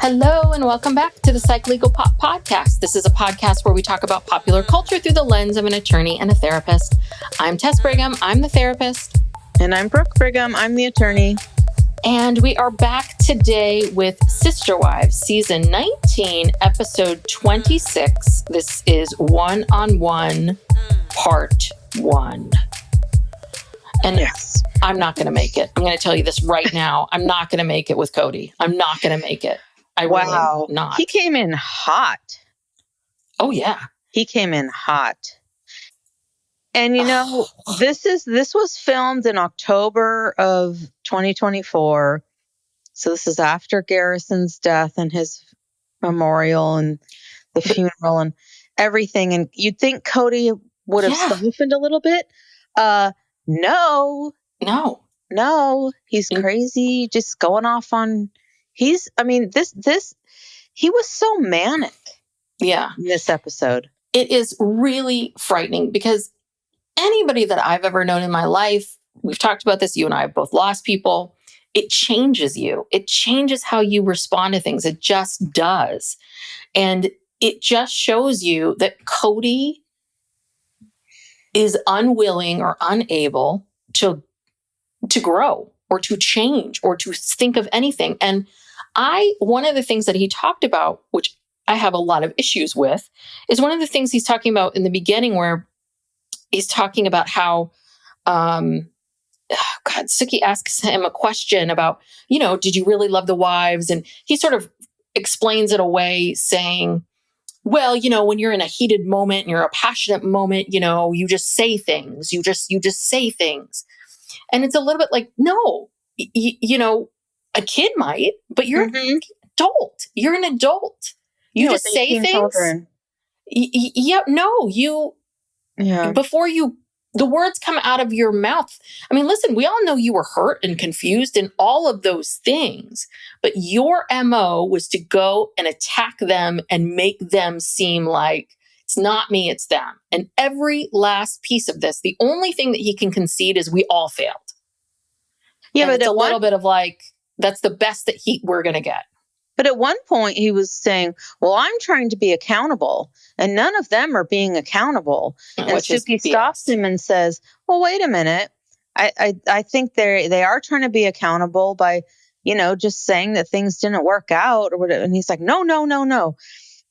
Hello and welcome back to the Psych Legal Pop Podcast. This is a podcast where we talk about popular culture through the lens of an attorney and a therapist. I'm Tess Brigham. I'm the therapist. And I'm Brooke Brigham. I'm the attorney. And we are back today with Sister Wives, Season 19, Episode 26. This is One-on-One, Part 1. And yes, I'm not going to make it. I'm going to tell you this right now. I'm not going to make it with Kody. I'm not going to make it. Wow. Really not. He came in hot. Oh, yeah. He came in hot. And this was filmed in October of 2024. So this is after Garrison's death and his memorial and the funeral and everything. And you'd think Kody would have softened a little bit. No. He's crazy, just going off on. He was so manic. Yeah. In this episode. It is really frightening because anybody that I've ever known in my life, we've talked about this, you and I have both lost people. It changes you. It changes how you respond to things. It just does. And it just shows you that Kody is unwilling or unable to grow or to change or to think of anything. And one of the things that he talked about, which I have a lot of issues with, is one of the things he's talking about in the beginning where he's talking about how, Suki asks him a question about, did you really love the wives? And he sort of explains it away saying, well, when you're in a heated moment and you're a passionate moment, you just say things, you just say things. And it's a little bit like, no, a kid might, but you're an adult. You're an adult. You just say things. Children. Before the words come out of your mouth. I mean, listen, we all know you were hurt and confused and all of those things, but your MO was to go and attack them and make them seem like it's not me, it's them. And every last piece of this, the only thing that he can concede is we all failed. Yeah, and but it's a little bit of like, that's the best that we're going to get. But at one point he was saying, well, I'm trying to be accountable and none of them are being accountable. And Suki stops him and says, well, wait a minute. I think they are trying to be accountable by, just saying that things didn't work out or whatever. And he's like, no.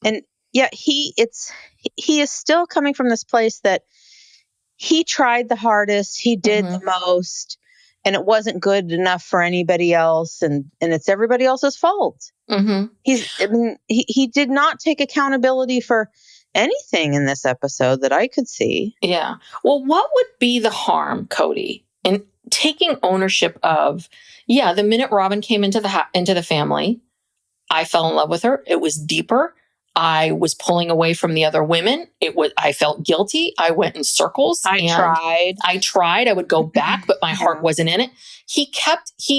And yeah, he is still coming from this place that he tried the hardest. He did the most. And it wasn't good enough for anybody else, and it's everybody else's fault. Mm-hmm. He did not take accountability for anything in this episode that I could see. Yeah. Well, what would be the harm, Kody, in taking ownership of? Yeah, the minute Robyn came into the family, I fell in love with her. It was deeper. I was pulling away from the other women. I felt guilty. I went in circles. I tried. I would go back, but my heart wasn't in it. He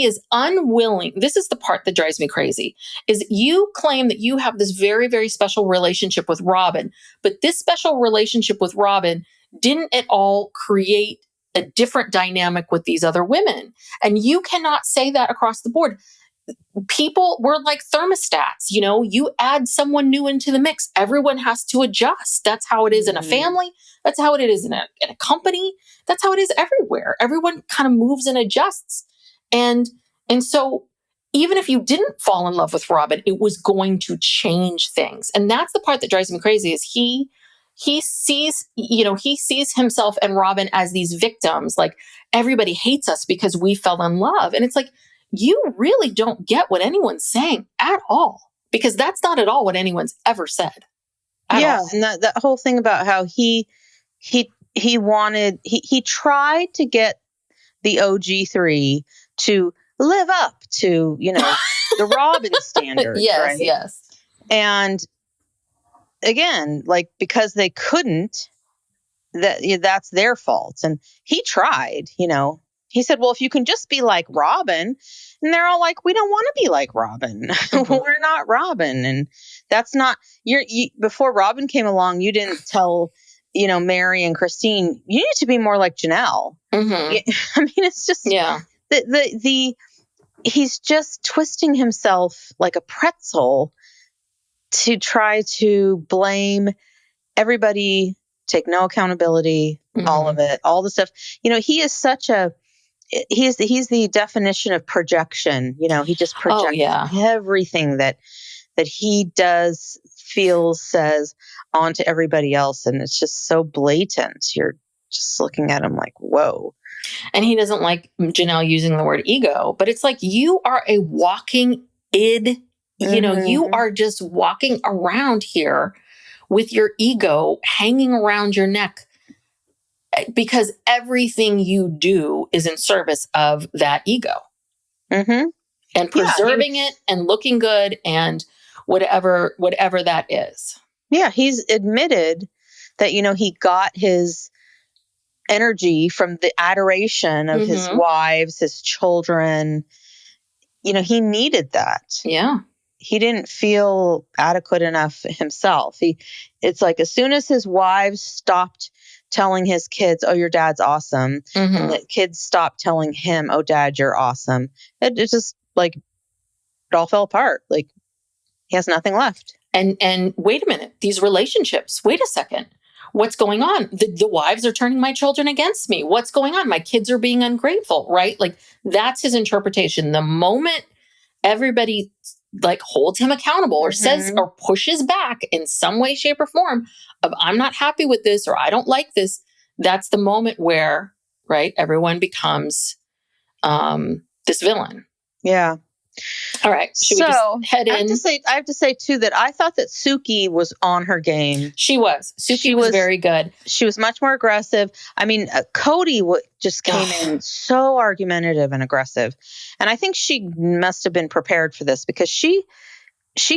is unwilling. This is the part that drives me crazy, is you claim that you have this very, very special relationship with Robyn, but this special relationship with Robyn didn't at all create a different dynamic with these other women. And you cannot say that across the board. People were like thermostats, you add someone new into the mix. Everyone has to adjust. That's how it is in a family. That's how it is in a company. That's how it is everywhere. Everyone kind of moves and adjusts. And so even if you didn't fall in love with Robyn, it was going to change things. And that's the part that drives me crazy is he sees himself and Robyn as these victims. Like everybody hates us because we fell in love. And it's like, you really don't get what anyone's saying at all, because that's not at all what anyone's ever said. Yeah. All. And that whole thing about how he tried to get the OG3 to live up to, the Robyn standard. Yes, right? Yes. And again, like, because they couldn't, that's their fault. And he tried, he said, well, if you can just be like Robyn. And they're all like, we don't want to be like Robyn. Mm-hmm. We're not Robyn. And that's not, before Robyn came along, you didn't tell, Meri and Christine, you need to be more like Janelle. Mm-hmm. I mean, it's just, the he's just twisting himself like a pretzel to try to blame everybody, take no accountability, all of it, all the stuff. He is such he's the definition of projection. He just projects everything that he does, feels, says onto everybody else. And it's just so blatant. You're just looking at him like, whoa. And he doesn't like Janelle using the word ego, but it's like, you are a walking id. You are just walking around here with your ego hanging around your neck, because everything you do is in service of that ego and preserving it and looking good and whatever that is. Yeah. He's admitted that, he got his energy from the adoration of his wives, his children. He needed that. Yeah. He didn't feel adequate enough himself. It's like, as soon as his wives stopped telling his kids, "Oh, your dad's awesome," and the kids stopped telling him, "Oh, Dad, you're awesome," it just like, it all fell apart. Like, he has nothing left. And wait a minute, these relationships, wait a second. What's going on? The wives are turning my children against me. What's going on? My kids are being ungrateful, right? Like, that's his interpretation. The moment everybody like holds him accountable or says or pushes back in some way, shape, or form of, I'm not happy with this, or I don't like this, that's the moment where, right, everyone becomes this villain. Yeah. All right. Should we just head in? I have to say too that I thought that Suki was on her game. She was. Suki was very good. She was much more aggressive. I mean, Kody just came in so argumentative and aggressive, and I think she must have been prepared for this, because she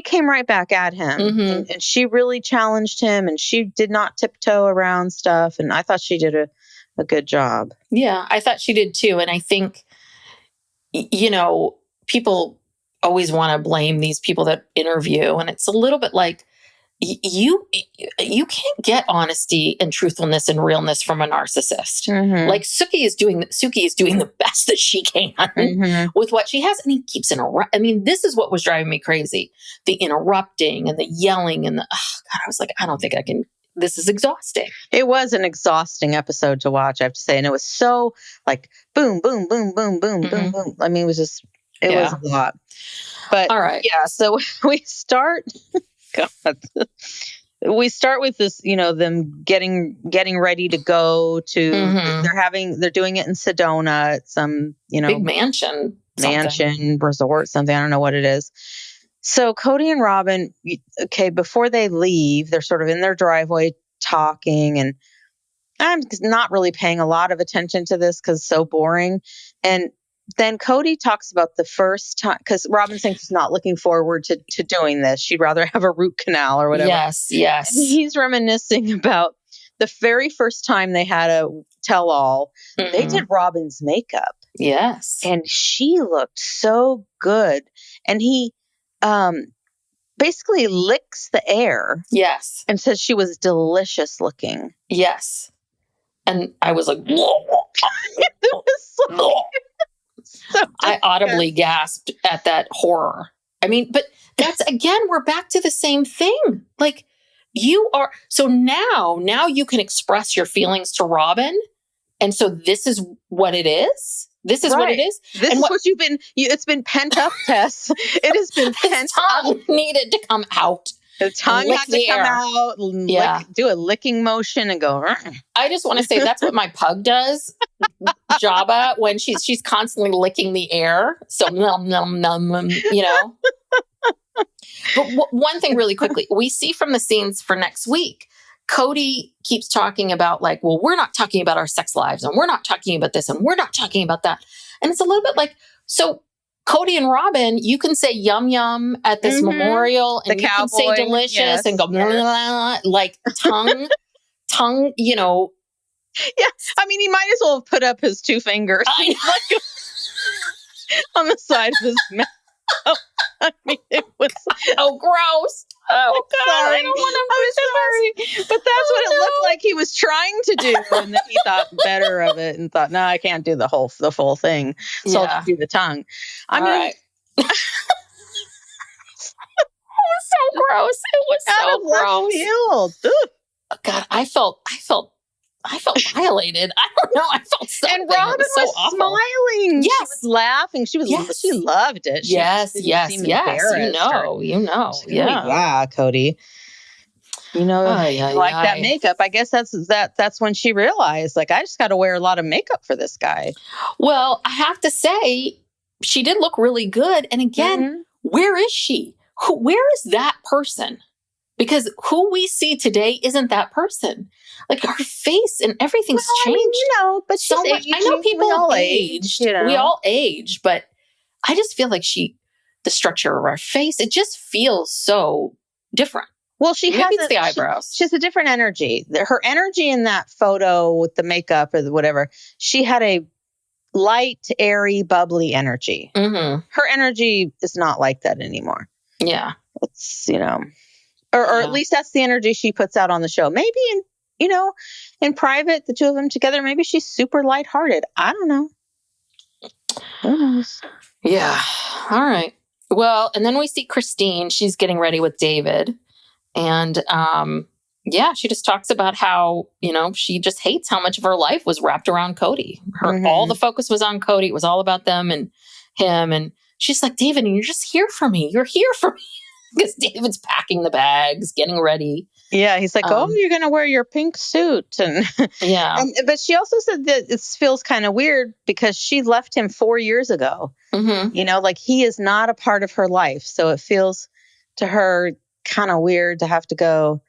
came right back at him, and she really challenged him, and she did not tiptoe around stuff. And I thought she did a good job. Yeah, I thought she did too. And I think, people always want to blame these people that interview. And it's a little bit like, you can't get honesty and truthfulness and realness from a narcissist. Like, Suki is doing the best that she can with what she has. And he keeps I mean, this is what was driving me crazy. The interrupting and the yelling and God, I was like, I don't think I can. This is exhausting. It was an exhausting episode to watch, I have to say. And it was so like boom, boom, boom, boom, boom, boom, boom. I mean, it was a lot. But all right. Yeah, so we start with this, them getting ready to go to they're doing it in Sedona at some, big mansion resort, something. I don't know what it is. So Kody and Robyn, before they leave, they're sort of in their driveway talking, and I'm not really paying a lot of attention to this because it's so boring. And then Kody talks about the first time, because Robyn thinks he's not looking forward to doing this. She'd rather have a root canal or whatever. Yes. And he's reminiscing about the very first time they had a tell-all. They did Robyn's makeup. Yes. And she looked so good. And he basically licks the air. Yes. And says she was delicious looking. Yes. And I was like, I audibly gasped at that horror. I mean, but that's, again, we're back to the same thing. Like, so now you can express your feelings to Robyn. And so this is what it is. This is what it is. This is what you've been, it's been pent up, Tess. It has been pent up. Needed to come out. The tongue had to come out, do a licking motion and go. I just want to say that's what my pug does, Jabba, when she's constantly licking the air. So, But one thing really quickly, we see from the scenes for next week, Kody keeps talking about like, well, we're not talking about our sex lives, and we're not talking about this, and we're not talking about that. And it's a little bit like, so Kody and Robyn, you can say yum yum at this memorial, and you can say delicious and go blah, blah, blah, like tongue, Yeah. I mean, he might as well have put up his two fingers on the side of his mouth. I mean, it was Oh, gross. Oh, God. Sorry. I don't want to. I'm sorry. But that's what it looked like he was trying to do. And then he thought better of it and thought, no, I can't do the full thing. So I'll just do the tongue. I mean, right. It was so gross. It was so gross. Field. Oh, God, I felt violated. I don't know. I felt something. And Robyn was smiling. Yes. She was laughing. She loved it. Yes. You know. Yeah, Kody. Like that makeup. I guess that's when she realized, like, I just got to wear a lot of makeup for this guy. Well, I have to say, she did look really good. And again, where is she? Where is that person? Because who we see today isn't that person. Like, her face and everything's changed. I mean, but she's aging. I know people all aged. We all age, but I just feel like the structure of her face, it just feels so different. Well, she has the eyebrows. She has a different energy. Her energy in that photo with the makeup or whatever, she had a light, airy, bubbly energy. Mm-hmm. Her energy is not like that anymore. Yeah. It's, or at least that's the energy she puts out on the show. Maybe in private, the two of them together, maybe she's super lighthearted. I don't know. Who knows? Yeah. All right. Well, and then we see Christine. She's getting ready with David. And, she just talks about how, she just hates how much of her life was wrapped around Kody. All the focus was on Kody. It was all about them and him. And she's like, David, you're just here for me. You're here for me. Because David's packing the bags, getting ready. Yeah, he's like, you're going to wear your pink suit. And yeah. But she also said that it feels kind of weird because she left him 4 years ago. Mm-hmm. Like, he is not a part of her life. So it feels to her kind of weird to have to go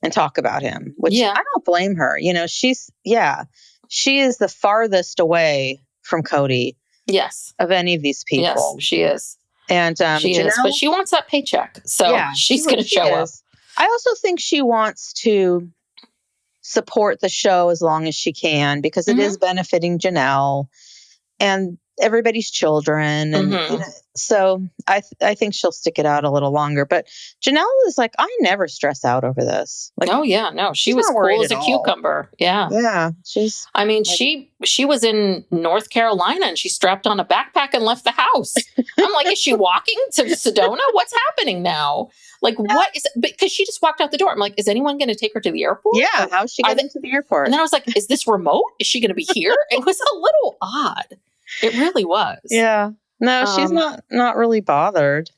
and talk about him, which I don't blame her. She is the farthest away from Kody. Yes. Of any of these people. Yes, she is. And she is, but she wants that paycheck. So she's going to show up. I also think she wants to support the show as long as she can because it is benefiting Janelle and everybody's children. And so I think she'll stick it out a little longer. But Janelle is like, I never stress out over this. Like, oh yeah, no, she was cool as a cucumber. Yeah. Yeah. She was in North Carolina and she strapped on a backpack and left the house. I'm like, is she walking to Sedona? What's happening now? Like, what is it? Because she just walked out the door. I'm like, is anyone going to take her to the airport? Yeah. How's she getting to the airport? And then I was like, is this remote? Is she going to be here? It was a little odd. It really was. Yeah. No, she's not really bothered.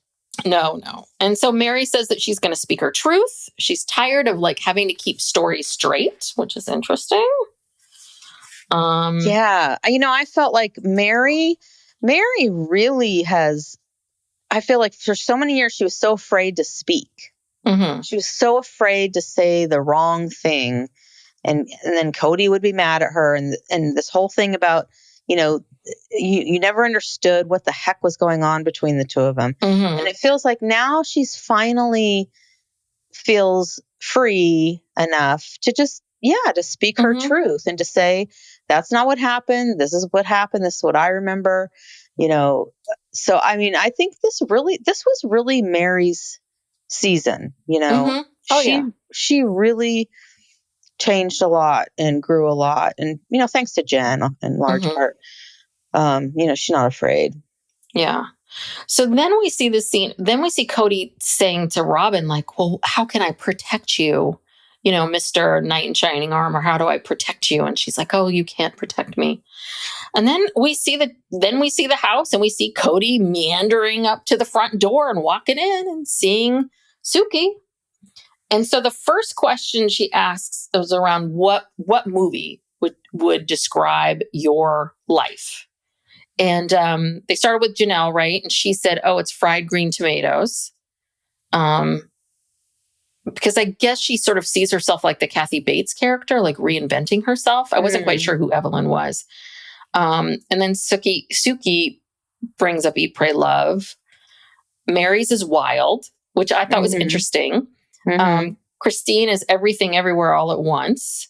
No. And so Meri says that she's going to speak her truth. She's tired of having to keep stories straight, which is interesting. Yeah. I felt like Meri really has, I feel like for so many years, she was so afraid to speak. Mm-hmm. She was so afraid to say the wrong thing. And then Kody would be mad at her. And this whole thing about, you never understood what the heck was going on between the two of them. Mm-hmm. And it feels like now she's finally feels free enough to just, to speak her truth and to say, that's not what happened. This is what happened. This is what I remember, So, I mean, I think this was really Meri's season, Mm-hmm. Oh, she really changed a lot and grew a lot. And, thanks to Jen in large part. She's not afraid. Yeah. So then we see this scene. Then we see Kody saying to Robyn, like, well, how can I protect you? Mr. Knight in Shining Armor, how do I protect you? And she's like, oh, you can't protect me. And then we see the house and we see Kody meandering up to the front door and walking in and seeing Suki. And so the first question she asks is around what movie would describe your life? And they started with Janelle, right? And she said, oh, it's fried green tomatoes. Because I guess she sort of sees herself like the Kathy Bates character, like reinventing herself. I wasn't quite sure who Evelyn was. And then Suki brings up Eat, Pray, Love. Meri's is Wild, which I thought was interesting. Christine is Everything Everywhere All at Once.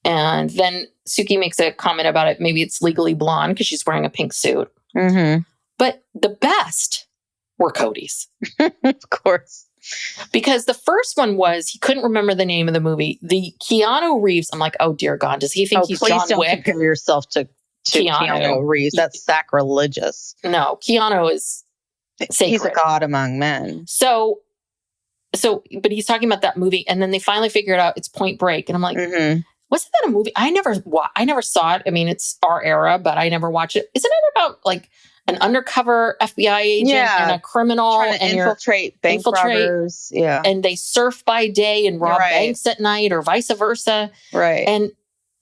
And then Suki makes a comment about it. Maybe it's Legally Blonde because she's wearing a pink suit. But the best were Kody's. Of course. Because the first one was, he couldn't remember the name of the movie. The Keanu Reeves, I'm like, oh dear God, does he think he's John don't Wick? Compare yourself to Keanu Reeves. That's sacrilegious. No, Keanu is sacred. He's a god among men. So, but he's talking about that movie, and then they finally figured out it's Point Break, and I'm like, wasn't that a movie? I never saw it. I mean, it's our era, but I never watched it. Isn't it about like an undercover FBI agent and a criminal trying to infiltrate bank robbers? Yeah, and they surf by day and rob banks at night, or vice versa. Right. And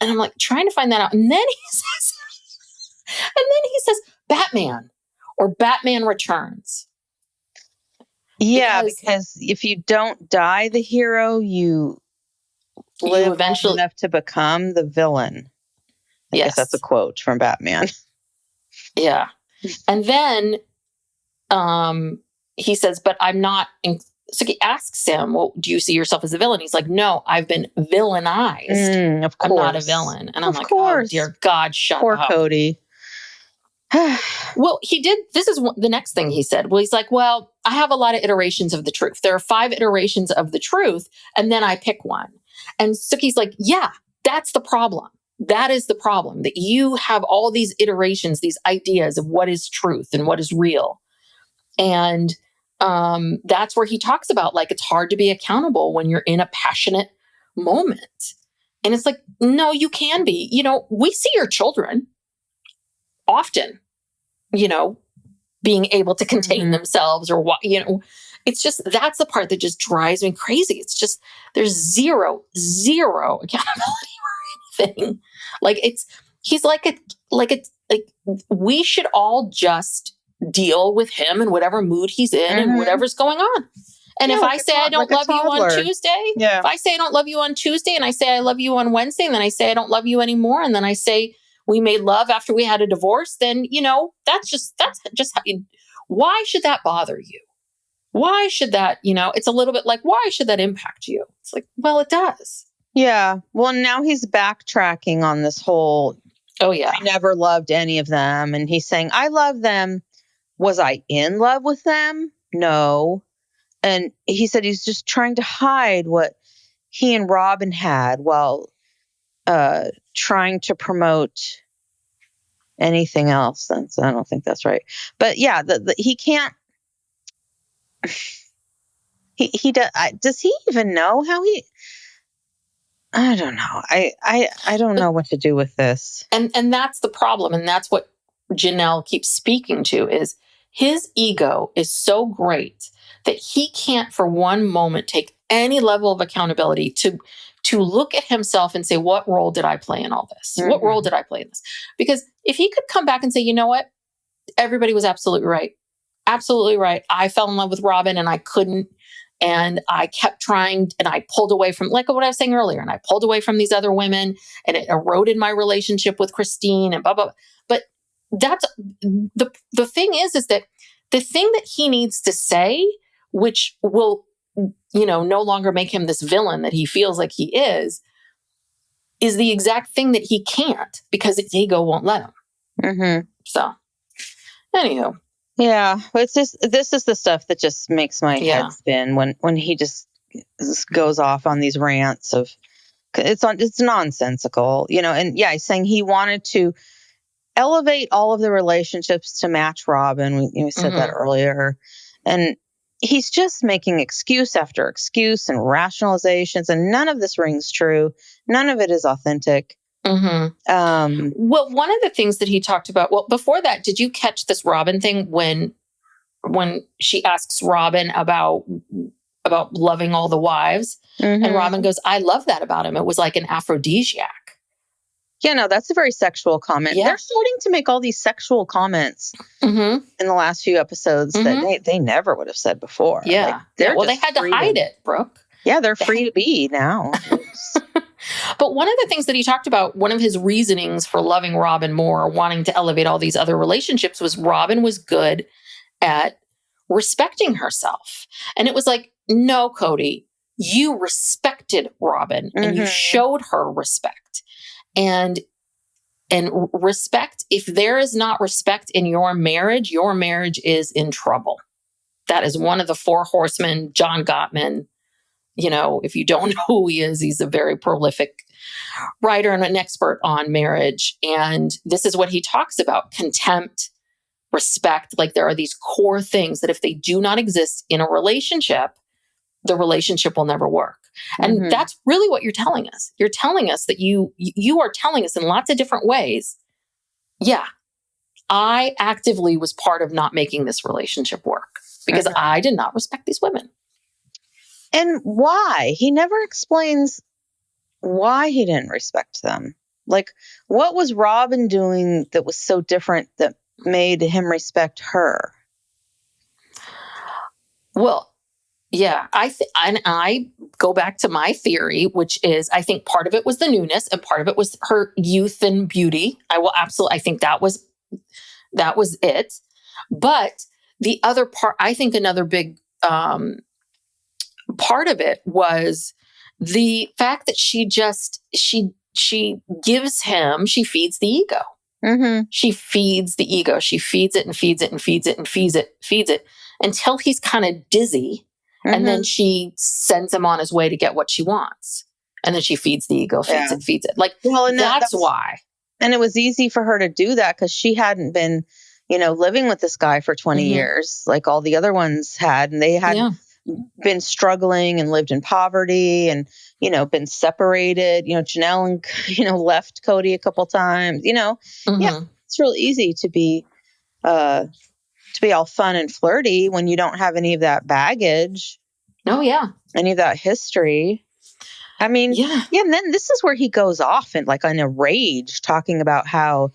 I'm like trying to find that out, and then he says, Batman or Batman Returns. Yeah, because if you don't die the hero, you live eventually enough to become the villain. I guess that's a quote from Batman. Yeah. And then he says, but I'm not. So he asks him, well, do you see yourself as a villain? He's like, no, I've been villainized. Of course. I'm not a villain. And I'm like, oh, dear God, shut up. Poor Kody. Well, he did. This is the next thing he said. Well, he's like, well, I have a lot of iterations of the truth. There are 5 iterations of the truth, and then I pick one. And Suki's like, yeah, that's the problem. That is the problem, that you have all these iterations, these ideas of what is truth and what is real. And that's where he talks about, like, it's hard to be accountable when you're in a passionate moment. And it's like, no, you can be. You know, we see your children often, you know, being able to contain themselves, or what, you know, it's just, that's the part that just drives me crazy. It's just, there's zero accountability or anything. Like he's like we should all just deal with him in whatever mood he's in and whatever's going on. And if I say I don't love you on Tuesday, if I say I don't love you on Tuesday, and I say I love you on Wednesday, and then I say I don't love you anymore, and then I say we made love after we had a divorce, then, you know, that's just how why should that bother you? Why should that, you know, it's a little bit like, why should that impact you? It's like, well, it does. Yeah. Well, now he's backtracking on this whole, I never loved any of them. And he's saying, I love them. Was I in love with them? No. And he said he's just trying to hide what he and Robyn had while trying to promote anything else. I don't think that's right. But yeah, he can't. He does he even know how he? I don't know. I don't know what to do with this. And that's the problem, and that's what Janelle keeps speaking to, is his ego is so great that he can't for one moment take any level of accountability to look at himself and say, what role did I play in all this? What role did I play in this? Because if he could come back and say, you know what? Everybody was absolutely right. Absolutely right. I fell in love with Robyn and I couldn't. And I kept trying, and I pulled away from, like what I was saying earlier, and I pulled away from these other women, and it eroded my relationship with Christine and blah, blah, blah. But that's the thing is that the thing that he needs to say, which will, you know, no longer make him this villain that he feels like he is the exact thing that he can't, because his ego won't let him. So, anywho. Yeah, it's just, this is the stuff that just makes my head spin when he just goes off on these rants of, it's nonsensical, you know. And yeah, he's saying he wanted to elevate all of the relationships to match Robyn. We said that earlier, and he's just making excuse after excuse and rationalizations, and none of this rings true. None of it is authentic. Well, one of the things that he talked about, well, before that, did you catch this Robyn thing when she asks Robyn about loving all the wives, and Robyn goes, I love that about him. It was like an aphrodisiac. Yeah, no, that's a very sexual comment. Yeah. They're starting to make all these sexual comments in the last few episodes that they never would have said before. Yeah. Like, well, they had to hide it, Brooke. Yeah, they're free to be now. But one of the things that he talked about, one of his reasonings for loving Robyn more, wanting to elevate all these other relationships, was Robyn was good at respecting herself. And it was like, no, Kody, you respected Robyn and you showed her respect. And respect, if there is not respect in your marriage is in trouble. That is one of the four horsemen, John Gottman. If you don't know who he is, he's a very prolific writer and an expert on marriage. And this is what he talks about: contempt, respect. Like, there are these core things that if they do not exist in a relationship, the relationship will never work. And that's really what you're telling us. You're telling us that you are telling us in lots of different ways, yeah, I actively was part of not making this relationship work because I did not respect these women. And why? He never explains why he didn't respect them. Like, what was Robyn doing that was so different that made him respect her? Well, yeah, I go back to my theory, which is I think part of it was the newness and part of it was her youth and beauty. I think that was it. But the other part, I think another big part of it was the fact that she gives him, she feeds the ego. She feeds the ego. She feeds it and feeds it and feeds it and feeds it until he's kind of dizzy. And then she sends him on his way to get what she wants. And then she feeds the ego, feeds it. Like, that's why. And it was easy for her to do that because she hadn't been, living with this guy for 20 years like all the other ones had. And they had been struggling and lived in poverty and, been separated. Janelle and, left Kody a couple times, Yeah, it's real easy to be all fun and flirty when you don't have any of that baggage. Oh, yeah. Any of that history. I mean, and then this is where he goes off in a rage talking about how,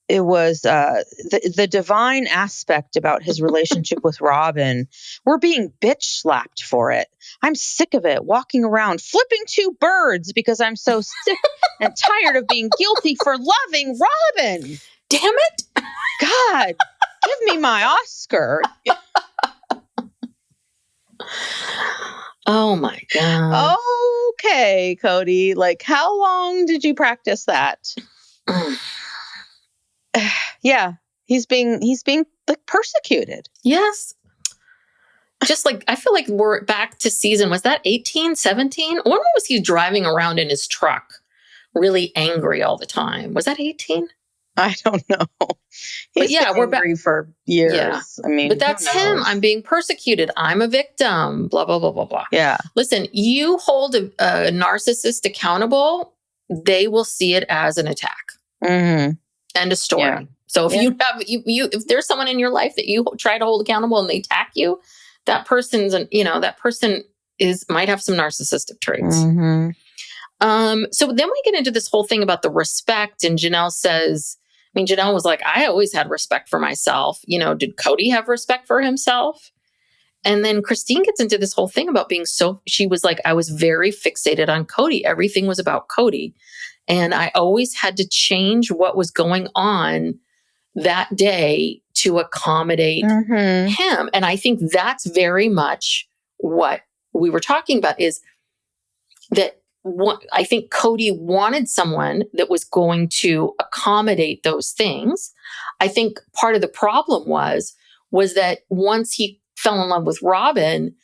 it was the divine aspect about his relationship with Robyn. We're being bitch slapped for it. I'm sick of it, walking around flipping two birds because I'm so sick and tired of being guilty for loving Robyn. Damn it. God, give me my Oscar. Oh my God. Okay, Kody. How long did you practice that? Yeah, he's being persecuted. Yes. Just I feel like we're back to season, was that 18, 17? When was he driving around in his truck really angry all the time? Was that 18? I don't know. He's been we're back for years. Yeah. I mean, but that's him. I'm being persecuted. I'm a victim. Blah, blah, blah, blah, blah. Yeah. Listen, you hold a narcissist accountable, they will see it as an attack. End of story. Yeah. So if you have if there's someone in your life that you try to hold accountable and they attack you, that person might have some narcissistic traits. So then we get into this whole thing about the respect, and Janelle says, Janelle was like, I always had respect for myself. Did Kody have respect for himself? And then Christine gets into this whole thing about she was like, I was very fixated on Kody. Everything was about Kody. And I always had to change what was going on that day to accommodate him. And I think that's very much what we were talking about, is that I think Kody wanted someone that was going to accommodate those things. I think part of the problem was that once he fell in love with Robyn,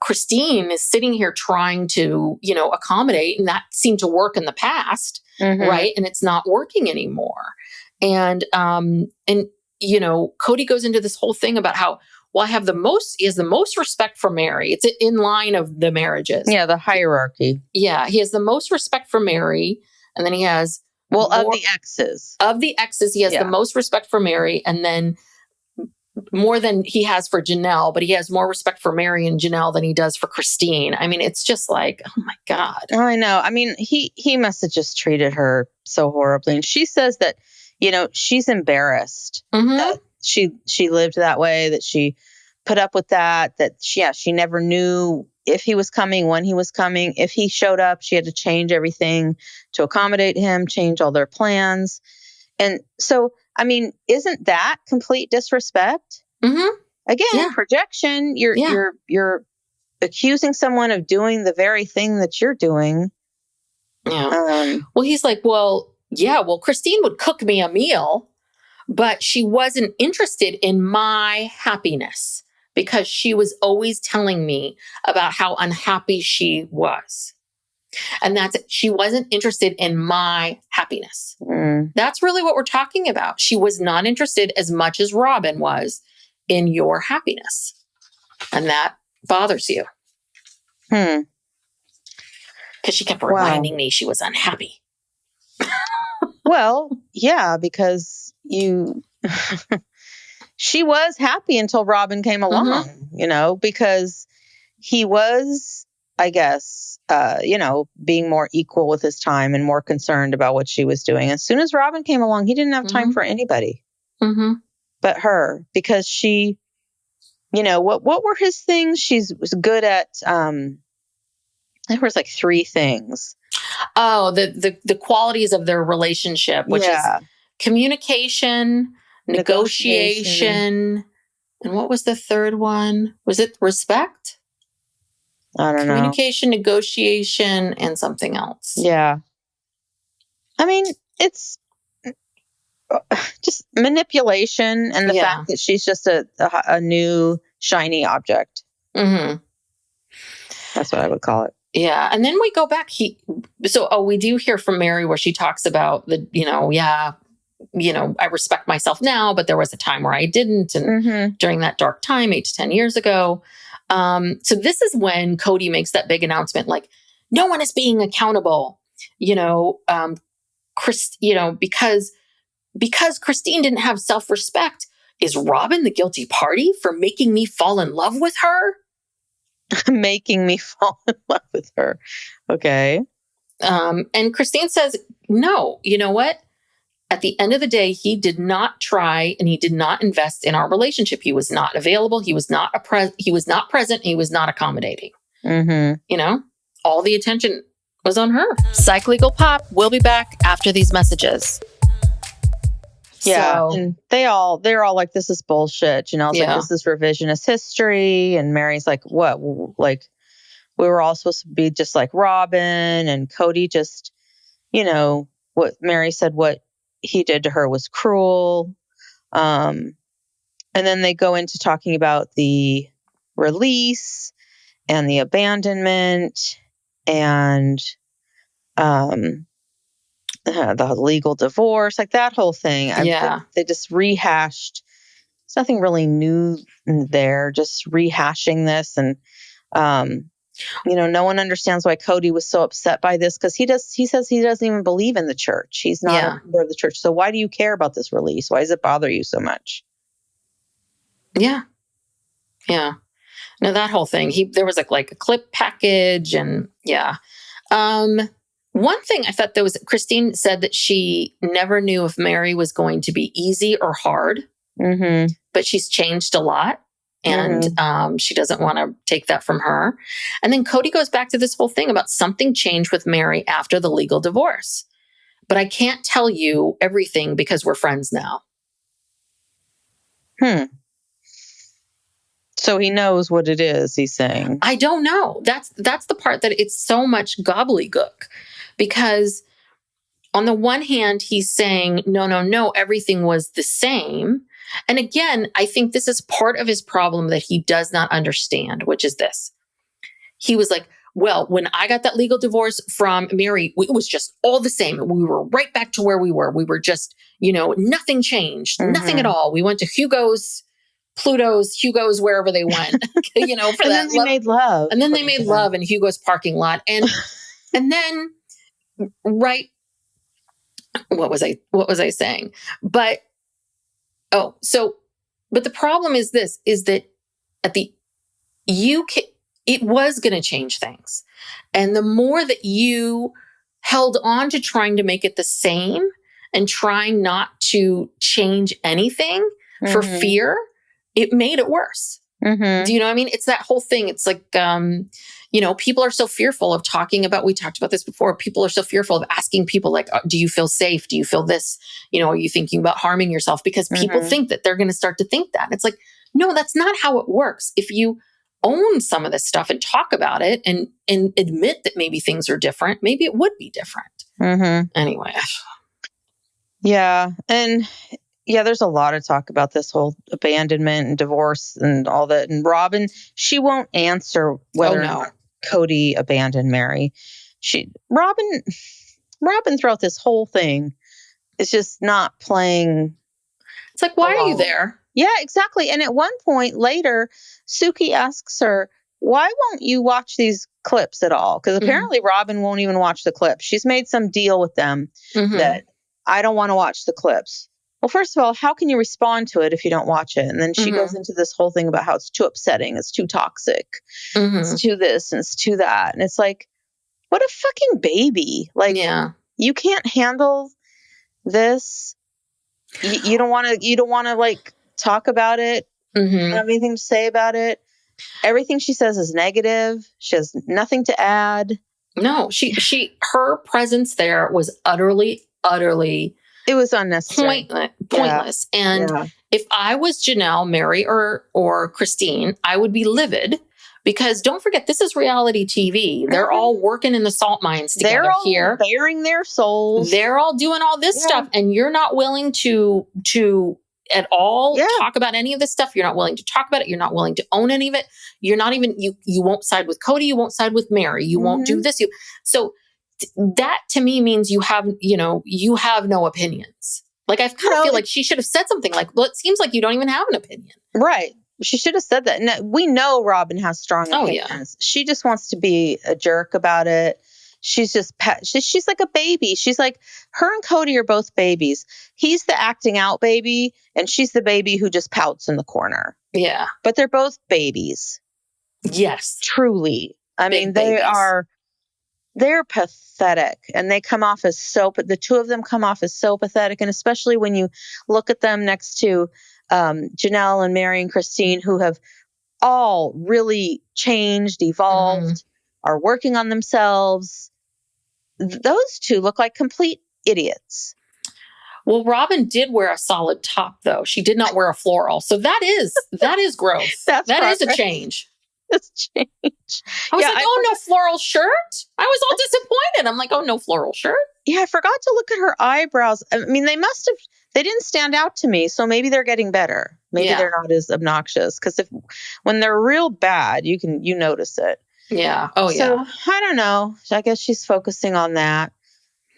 Christine is sitting here trying to, accommodate, and that seemed to work in the past, right? And it's not working anymore. And Kody goes into this whole thing about how, well, he has the most respect for Meri. It's in line of the marriages. Yeah, the hierarchy. Yeah, he has the most respect for Meri, and then he has of the exes. Of the exes, he has the most respect for Meri, and then more than he has for Janelle, but he has more respect for Meri and Janelle than he does for Christine. It's just like, oh my God. Oh, I know. He must have just treated her so horribly. And she says that, she's embarrassed that she lived that way, that she put up with that she never knew if he was coming, when he was coming. If he showed up, she had to change everything to accommodate him, change all their plans. And so, isn't that complete disrespect? Again, projection. You're accusing someone of doing the very thing that you're doing. Yeah. Well, he's like, well, Christine would cook me a meal, But she wasn't interested in my happiness because she was always telling me about how unhappy she was. And that's it. She wasn't interested in my happiness. That's really what we're talking about. She was not interested as much as Robyn was in your happiness. And that bothers you. Because she kept reminding me she was unhappy. Well, yeah, because she was happy until Robyn came along, because he was, I guess, being more equal with his time and more concerned about what she was doing. As soon as Robyn came along, he didn't have time for anybody but her, because she, what were his things? She was good at, there was like 3 things. Oh, the qualities of their relationship, which is communication, negotiation, and what was the third one? Was it respect? I don't know. Communication, negotiation, and something else. Yeah. I mean, it's just manipulation and the fact that she's just a new shiny object. That's what I would call it. Yeah. And then we go back. We do hear from Meri where she talks about I respect myself now, but there was a time where I didn't. And during that dark time, 8 to 10 years ago. So this is when Kody makes that big announcement, like, no one is being accountable, because Christine didn't have self-respect. Is Robyn the guilty party for making me fall in love with her? Making me fall in love with her. Okay. And Christine says, no, you know what? At the end of the day, he did not try and he did not invest in our relationship. He was not available. He was not he was not present. He was not accommodating. All the attention was on her. Psych Legal Pop. We'll be back after these messages. Yeah, and they're all like, this is bullshit. Janelle's like, this is revisionist history. And Meri's like, what? Like, we were all supposed to be just like Robyn, and Kody just, what Meri said, what he did to her was cruel. And then they go into talking about the release and the abandonment and the legal divorce, like that whole thing. They just rehashed. There's nothing really new there, just rehashing this. And, no one understands why Kody was so upset by this, because he says he doesn't even believe in the church. He's not a member of the church. So why do you care about this release? Why does it bother you so much? Yeah. Yeah. No, that whole thing. There was like a clip package and one thing I thought Christine said that she never knew if Meri was going to be easy or hard, but she's changed a lot. And she doesn't want to take that from her. And then Kody goes back to this whole thing about something changed with Meri after the legal divorce. But I can't tell you everything because we're friends now. So he knows what it is, he's saying. I don't know. That's the part that it's so much gobbledygook. Because on the one hand, he's saying, no, everything was the same. And again, I think this is part of his problem that he does not understand, which is this. He was like, well, when I got that legal divorce from Meri, it was just all the same. We were right back to where we were. We were just, nothing changed, nothing at all. We went to Hugo's, Pluto's, Hugo's, wherever they went, for and that. Then they made love. And then they made love in Hugo's parking lot. And, and then, right. What was I saying? But the problem is this, is that it was going to change things. And the more that you held on to trying to make it the same and trying not to change anything for fear, it made it worse. Do you know what I mean? It's that whole thing. It's like, people are so fearful of talking about, we talked about this before. People are so fearful of asking people like, do you feel safe? Do you feel this? Are you thinking about harming yourself? Because people think that they're going to start to think that. It's like, no, that's not how it works. If you own some of this stuff and talk about it and admit that maybe things are different, maybe it would be different. Anyway. Yeah. And, Yeah, there's a lot of talk about this whole abandonment and divorce and all that. And Robyn, she won't answer whether or not Kody abandoned Meri. Robyn throughout this whole thing is just not playing. It's like, why are you there? Yeah, exactly. And at one point later, Suki asks her, why won't you watch these clips at all? Because apparently Robyn won't even watch the clips. She's made some deal with them that I don't want to watch the clips. Well, first of all, how can you respond to it if you don't watch it? And then she goes into this whole thing about how it's too upsetting, it's too toxic, it's too this and it's too that. And it's like, what a fucking baby. Like, you can't handle this. You don't want to like talk about it. You don't have anything to say about it. Everything she says is negative. She has nothing to add. No, her presence there was utterly it was unnecessary. Pointless. Yeah. And if I was Janelle, Meri, or Christine, I would be livid because don't forget, this is reality TV. They're all working in the salt mines together. They're all here, bearing their souls. They're all doing all this stuff, and you're not willing to at all talk about any of this stuff. You're not willing to talk about it. You're not willing to own any of it. You're not even you won't side with Kody. You won't side with Meri. You won't do this. So that to me means you have no opinions. Like I kind of feel like she should have said something like, well, it seems like you don't even have an opinion. Right. She should have said that. No, we know Robyn has strong opinions. Yeah. She just wants to be a jerk about it. She's just, she's like a baby. She's like, her and Kody are both babies. He's the acting out baby, and she's the baby who just pouts in the corner. Yeah. But they're both babies. Yes. Truly. I mean, they're pathetic, and they come off as the two of them come off as so pathetic. And especially when you look at them next to Janelle and Meri and Christine, who have all really changed, evolved, are working on themselves. Those two look like complete idiots. Well, Robyn did wear a solid top, though. She did not wear a floral. So that is growth. That is a change. It's change. I was no floral shirt. I was all disappointed. I'm like, oh, no floral shirt. Yeah, I forgot to look at her eyebrows. I mean, they didn't stand out to me. So maybe they're getting better. Maybe they're not as obnoxious. Because when they're real bad, you notice it. Yeah. Oh, yeah. So I don't know. I guess she's focusing on that.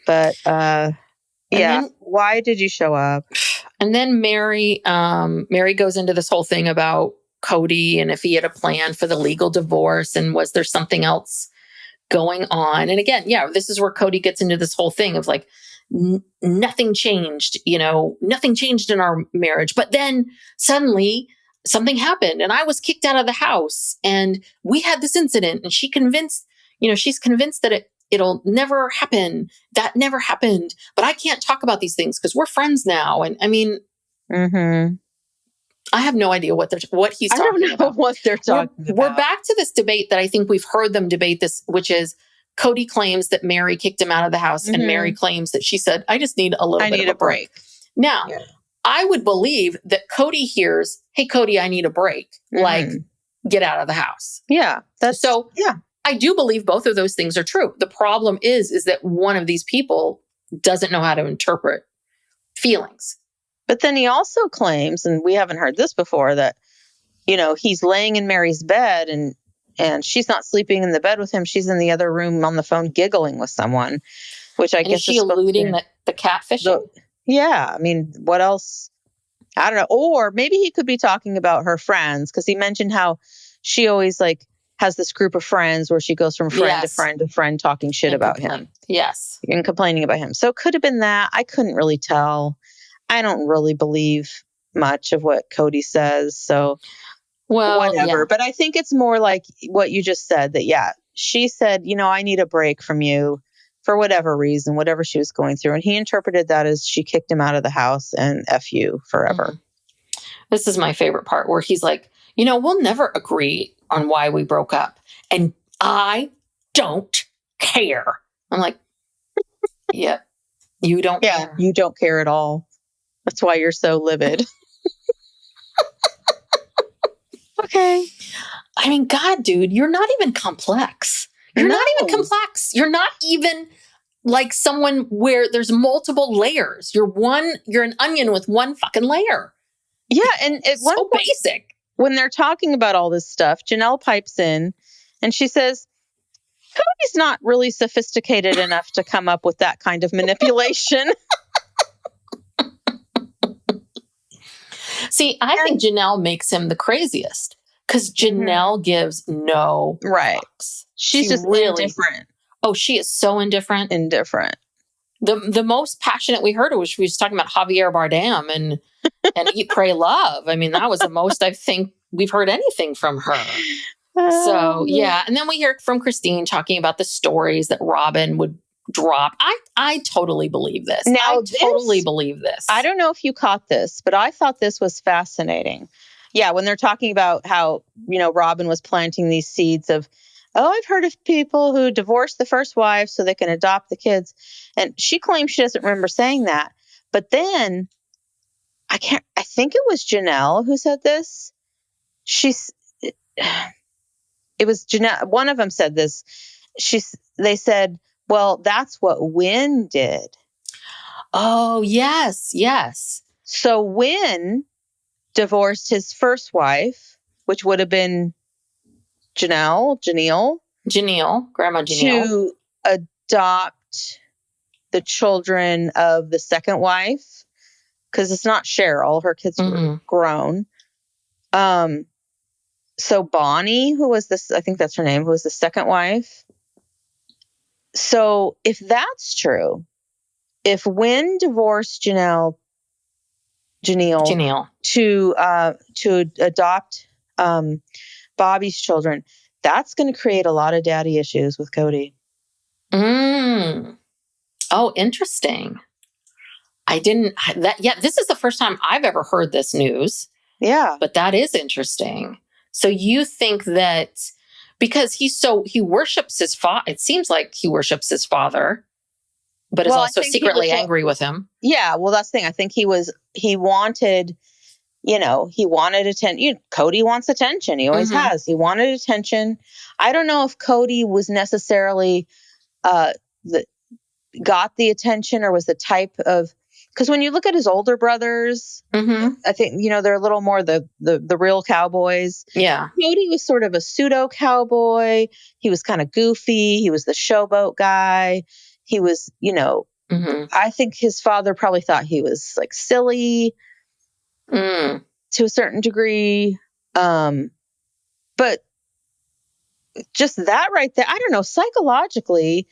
But then, why did you show up? And then Meri goes into this whole thing about Kody and if he had a plan for the legal divorce and was there something else going on. And again, this is where Kody gets into this whole thing of like, nothing changed, nothing changed in our marriage. But then suddenly something happened and I was kicked out of the house and we had this incident and she's convinced that it'll never happen. That never happened, but I can't talk about these things because we're friends now. And I mean, I have no idea what he's talking about. I don't know what they're talking about. We're back to this debate that I think we've heard them debate this, which is Kody claims that Meri kicked him out of the house and Meri claims that she said, I just need a bit of a break. Now, I would believe that Kody hears, hey, Kody, I need a break. Like, get out of the house. Yeah. I do believe both of those things are true. The problem is that one of these people doesn't know how to interpret feelings. But then he also claims, and we haven't heard this before, that, he's laying in Meri's bed and she's not sleeping in the bed with him. She's in the other room on the phone giggling with someone, which I guess is she alluding that the catfishing? I mean, what else? I don't know. Or maybe he could be talking about her friends because he mentioned how she always has this group of friends where she goes from friend to friend to friend talking shit about him. Yes. And complaining about him. So it could have been that. I couldn't really tell. I don't really believe much of what Kody says. So whatever. Yeah. But I think it's more like what you just said that, she said, I need a break from you for whatever reason, whatever she was going through. And he interpreted that as she kicked him out of the house and F you forever. This is my favorite part where he's like, we'll never agree on why we broke up. And I don't care. I'm like, yeah, you don't care. You don't care at all. That's why you're so livid. Okay. I mean, God, dude, you're not even complex. You're not even complex. You're not even like someone where there's multiple layers. You're an onion with one fucking layer. Yeah. And at one point, basic. When they're talking about all this stuff, Janelle pipes in and she says, Kody's not really sophisticated enough to come up with that kind of manipulation. See, I think Janelle makes him the craziest because Janelle gives no fucks. She's just really indifferent. Oh, she is so indifferent. The most passionate we heard her was she was talking about Javier Bardem and Eat, Pray, Love. I mean, that was the most I think we've heard anything from her. So, yeah. And then we hear from Christine talking about the stories that Robyn would drop. I totally believe this. Totally believe this. I don't know if you caught this, but I thought this was fascinating. Yeah, when they're talking about how, Robyn was planting these seeds of, I've heard of people who divorced the first wife so they can adopt the kids. And she claims she doesn't remember saying that. But then I think it was Janelle who said this. It was Janelle. One of them said this. They said, well, that's what Wynn did. Oh, yes. So Wynn divorced his first wife, which would have been Janelle, Grandma Janelle, to adopt the children of the second wife, because it's not Cheryl. Her kids were grown. So Bonnie, who was this, I think that's her name, who was the second wife. So if that's true, if Wynn divorced Janelle to adopt Bobby's children, that's going to create a lot of daddy issues with Kody. Oh, interesting. This is the first time I've ever heard this news. Yeah. But that is interesting. So you think that because he worships his father, it seems like he worships his father, but is also secretly angry with him. Yeah. Well, that's the thing. I think he wanted attention. Kody wants attention. He always has. He wanted attention. I don't know if Kody was necessarily got the attention or was the type of, because when you look at his older brothers, I think, they're a little more the real cowboys. Yeah. Kody was sort of a pseudo cowboy. He was kind of goofy. He was the showboat guy. He was, I think his father probably thought he was like silly to a certain degree. But just that right there, I don't know, psychologically,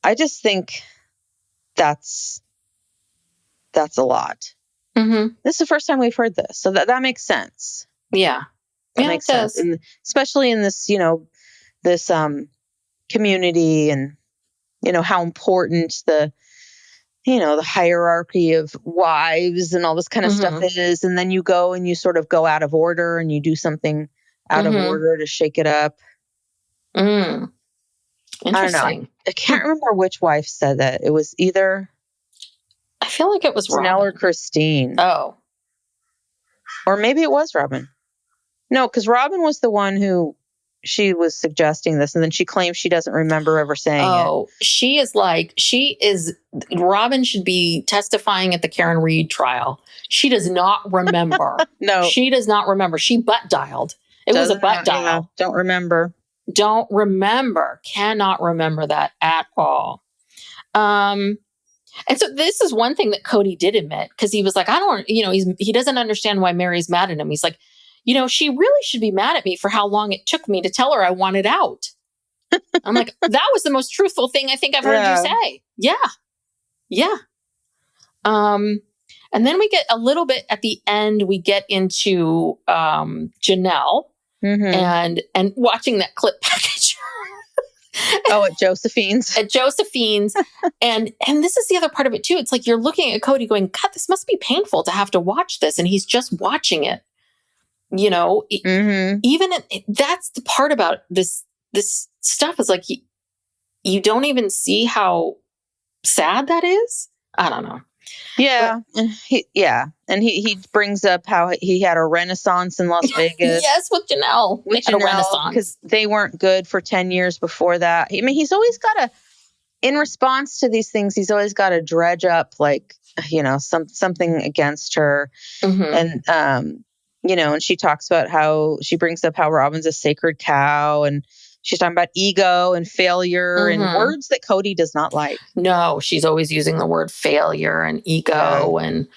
I just think that's a lot. This is the first time we've heard this. So that makes sense. Yeah. That makes sense. And especially in this, this community and, how important the hierarchy of wives and all this kind of stuff is. And then you go and you sort of go out of order and you do something out of order to shake it up. Interesting. I don't know. I can't remember which wife said that. It was either... I feel like it was Janelle or Christine. Oh. Or maybe it was Robyn. No, because Robyn was the one who she was suggesting this, and then she claims she doesn't remember ever saying it. Oh, Robyn should be testifying at the Karen Reed trial. She does not remember. No. She does not remember. She butt dialed. It was a butt dial. Yeah, don't remember. Cannot remember that at all. And so this is one thing that Kody did admit, because he was like, he doesn't understand why Meri's mad at him. He's like, she really should be mad at me for how long it took me to tell her I wanted out. I'm like, that was the most truthful thing I think I've heard you say. Yeah. Yeah. And then we get a little bit at the end, we get into Janelle and watching that clip package. At Josephine's. And this is the other part of it too. It's like you're looking at Kody going, God, this must be painful to have to watch this. And he's just watching it. That's the part about this stuff is like, you don't even see how sad that is. I don't know. Yeah. And he brings up how he had a renaissance in Las Vegas. Yes, with Janelle. Because they weren't good for 10 years before that. I mean, he's always got in response to these things, he's always got to dredge up like, something against her. Mm-hmm. And, and she talks about she brings up how Robyn's a sacred cow, and she's talking about ego and failure and words that Kody does not like. No, she's always using the word failure and ego and,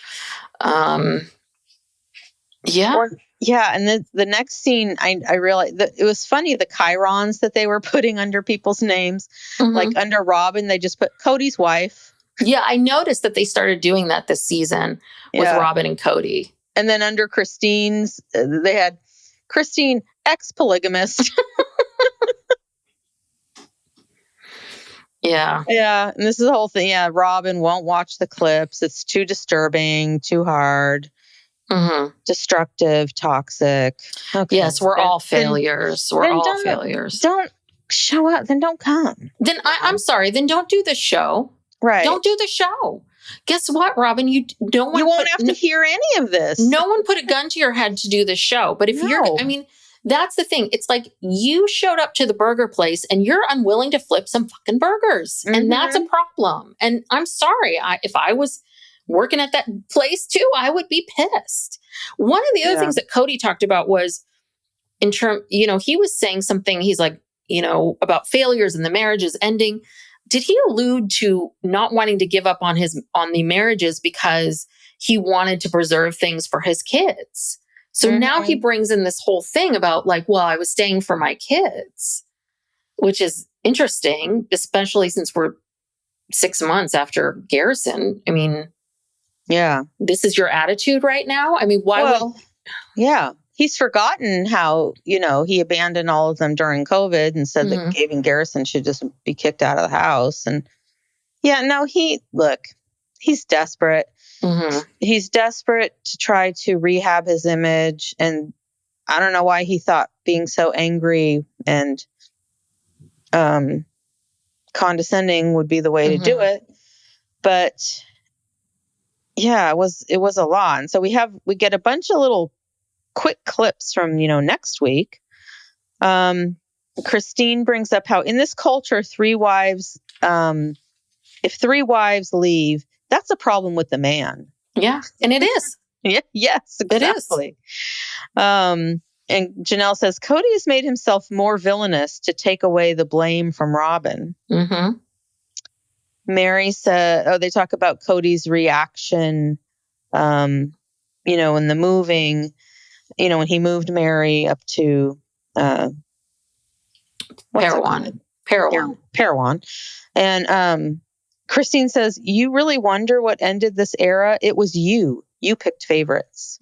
yeah. And the next scene, I realized that it was funny, the chirons that they were putting under people's names. Like under Robyn, they just put Kody's wife. Yeah, I noticed that they started doing that this season with Robyn and Kody. And then under Christine's, they had Christine, ex-polygamist. Yeah. Yeah, and this is the whole thing. Yeah, Robyn won't watch the clips. It's too disturbing, too hard. Destructive, toxic. Okay. Yes, we're all failures. We're all failures. Don't show up, then don't come. Then I'm sorry, then don't do the show. Right. Don't do the show. Guess what, Robyn? You won't have to hear any of this. No one put a gun to your head to do the show. But if that's the thing. It's like you showed up to the burger place and you're unwilling to flip some fucking burgers. And that's a problem. And I'm sorry. If I was working at that place too, I would be pissed. One of the other things that Kody talked about was he was saying something, he's like, about failures and the marriages ending. Did he allude to not wanting to give up on the marriages because he wanted to preserve things for his kids? So now he brings in this whole thing about like, well, I was staying for my kids, which is interesting, especially since we're 6 months after Garrison. I mean, yeah, this is your attitude right now. I mean, why? Yeah, he's forgotten how, he abandoned all of them during COVID and said that Gabe and Garrison should just be kicked out of the house. And he's desperate. He's desperate to try to rehab his image. And I don't know why he thought being so angry and condescending would be the way to do it. But yeah, it was a lot. And so we get a bunch of little quick clips from, next week. Christine brings up how in this culture, if 3 wives leave, that's a problem with the man. Yeah. And it is. Yeah. Yes, exactly. It is. And Janelle says, Kody has made himself more villainous to take away the blame from Robyn. Meri said, they talk about Kody's reaction, in the moving, when he moved Meri up to Parowan. And Christine says, you really wonder what ended this era? It was you. You picked favorites.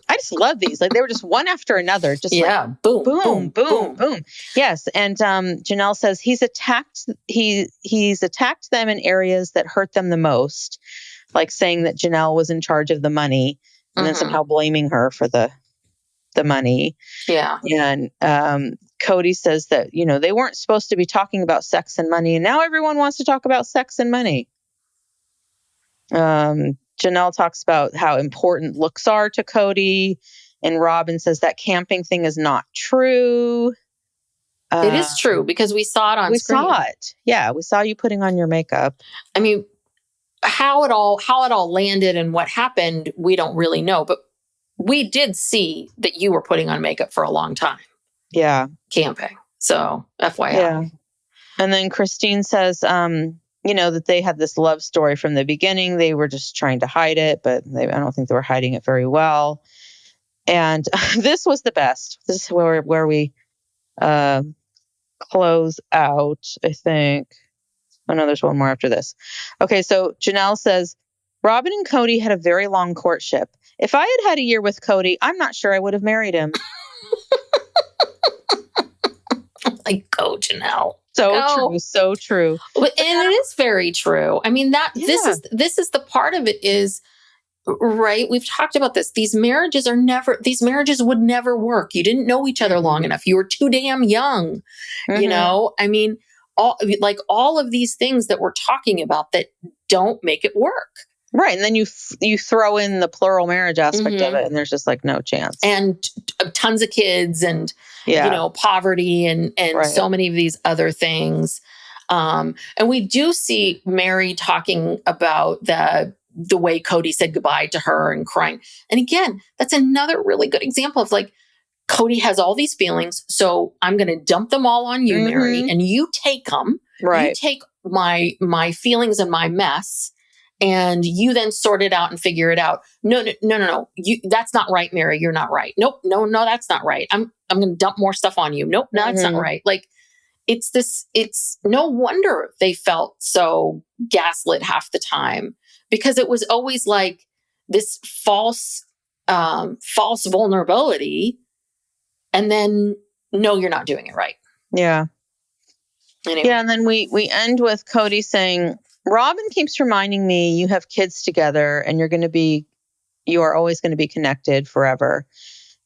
I just love these. Like they were just one after another. Just boom, boom, boom, boom, boom. Yes. And Janelle says he's attacked them in areas that hurt them the most, like saying that Janelle was in charge of the money and then somehow blaming her for the money. Yeah. And Kody says that, they weren't supposed to be talking about sex and money. And now everyone wants to talk about sex and money. Janelle talks about how important looks are to Kody. And Robyn says that camping thing is not true. It is true because we saw it on screen. We saw it. Yeah. We saw you putting on your makeup. I mean, how it all landed and what happened, we don't really know. But we did see that you were putting on makeup for a long time. Yeah. Camping. So FYI. Yeah. And then Christine says, that they had this love story from the beginning. They were just trying to hide it, but I don't think they were hiding it very well. And this was the best. This is where we close out, I think. Oh, no, there's one more after this. Okay, so Janelle says, Robyn and Kody had a very long courtship. If I had a year with Kody, I'm not sure I would have married him. Like, go, Janelle. So true. And it is very true. I mean, this is the part of it is, right? We've talked about this. These marriages would never work. You didn't know each other long enough. You were too damn young. I mean, all of these things that we're talking about that don't make it work. Right. And then you throw in the plural marriage aspect of it and there's just like no chance. And tons of kids and, poverty and right. So many of these other things. And we do see Meri talking about the way Kody said goodbye to her and crying. And again, that's another really good example of like, Kody has all these feelings, so I'm going to dump them all on you, Meri, and you take them. Right. You take my feelings and my mess, and you then sort it out and figure it out. No. That's not right, Meri. You're not right. Nope. No, that's not right. I'm going to dump more stuff on you. Nope. No, that's not right. Like, it's no wonder they felt so gaslit half the time, because it was always like this false vulnerability. And then, no, you're not doing it right. Yeah. Anyway. Yeah, and then we end with Kody saying, Robyn keeps reminding me you have kids together and you are always going to be connected forever.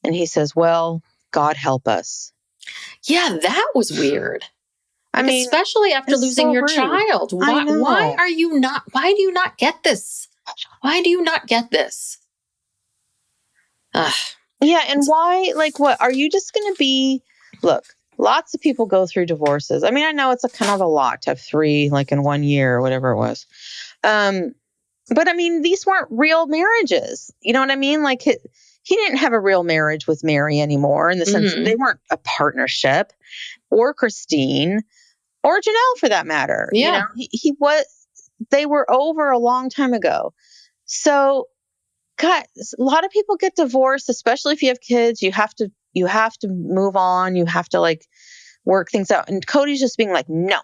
And he says, well, God help us. Yeah, that was weird. I mean, especially after losing your child. Why do you not get this? Why do you not get this? Ugh. Yeah, and why, like, what, are you just going to be, look, lots of people go through divorces. I mean, I know it's a kind of a lot to have 3, like, in 1 year or whatever it was. But I mean, these weren't real marriages. You know what I mean? Like, he didn't have a real marriage with Meri anymore, in the sense that they weren't a partnership, or Christine, or Janelle for that matter. Yeah. You know, they were over a long time ago. So, God, a lot of people get divorced, especially if you have kids. You have to move on. You have to like work things out. And Kody's just being like, no.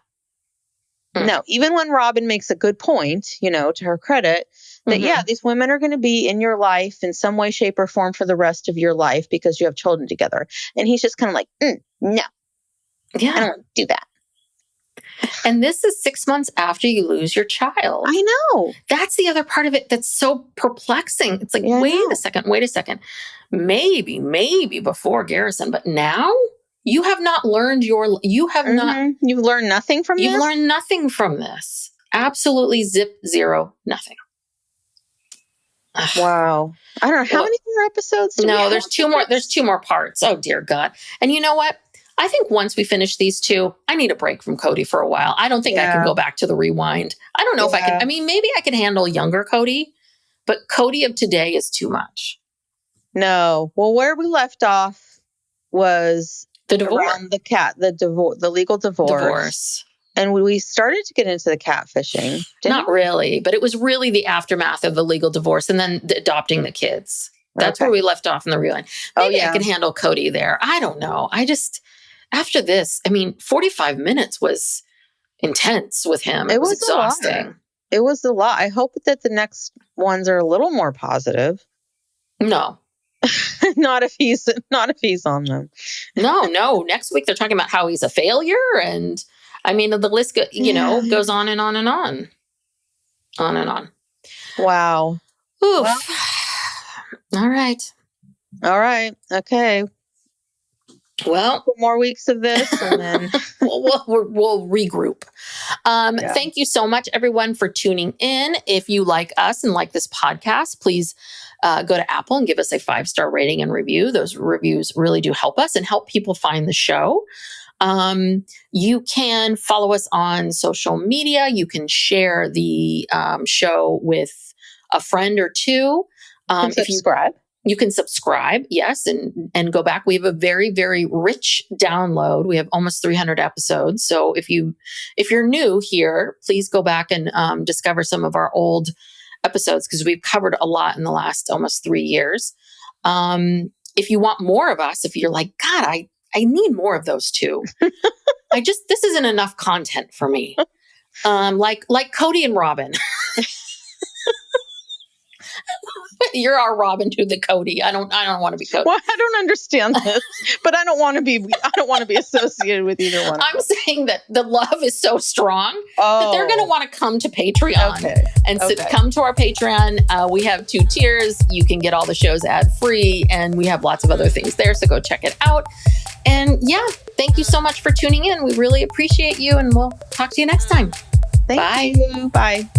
Even when Robyn makes a good point, you know, to her credit, that yeah, these women are going to be in your life in some way, shape, or form for the rest of your life because you have children together. And he's just kind of like, no, I don't want to do that. And this is 6 months after you lose your child. I know. That's the other part of it that's so perplexing. It's like, wait a second. Maybe before Garrison, but now you have not learned you've learned nothing from this? You've learned nothing from this. Absolutely zero, nothing. Wow. I don't know. How many more episodes? There's 2 more. There's 2 more parts. Oh, dear God. And you know what? I think once we finish these 2, I need a break from Kody for a while. I don't think I can go back to the rewind. I don't know if I can. I mean, maybe I could handle younger Kody, but Kody of today is too much. No. Well, where we left off was the divorce, around the legal divorce. And we started to get into the catfishing. Not really, but it was really the aftermath of the legal divorce and then adopting the kids. That's where we left off in the rewind. Maybe I can handle Kody there. I don't know. After this, I mean, 45 minutes was intense with him. It was exhausting. It was a lot. I hope that the next ones are a little more positive. No. Not if he's on them. No. Next week they're talking about how he's a failure, and I mean the list goes on and on and on. On and on. Wow. Oof. Well, all right. Okay. Well, a couple more weeks of this, and then we'll regroup. Thank you so much, everyone, for tuning in. If you like us and like this podcast, please go to Apple and give us a 5-star rating and review. Those reviews really do help us and help people find the show. You can follow us on social media. You can share the show with a friend or 2. Subscribe. You can subscribe, yes, and go back. We have a very, very rich download. We have almost 300 episodes. So if you're new here, please go back and discover some of our old episodes, because we've covered a lot in the last almost 3 years. If you want more of us, if you're like, God, I need more of those 2. This isn't enough content for me. Like Kody and Robyn. You're our Robyn to the Kody. I don't want to be Kody. Well, I don't understand this, but I don't want to be associated with either one. I'm saying that the love is so strong that they're going to want to come to Patreon come to our Patreon. We have 2 tiers. You can get all the shows ad-free, and we have lots of other things there. So go check it out. And thank you so much for tuning in. We really appreciate you, and we'll talk to you next time. Thank you. Bye.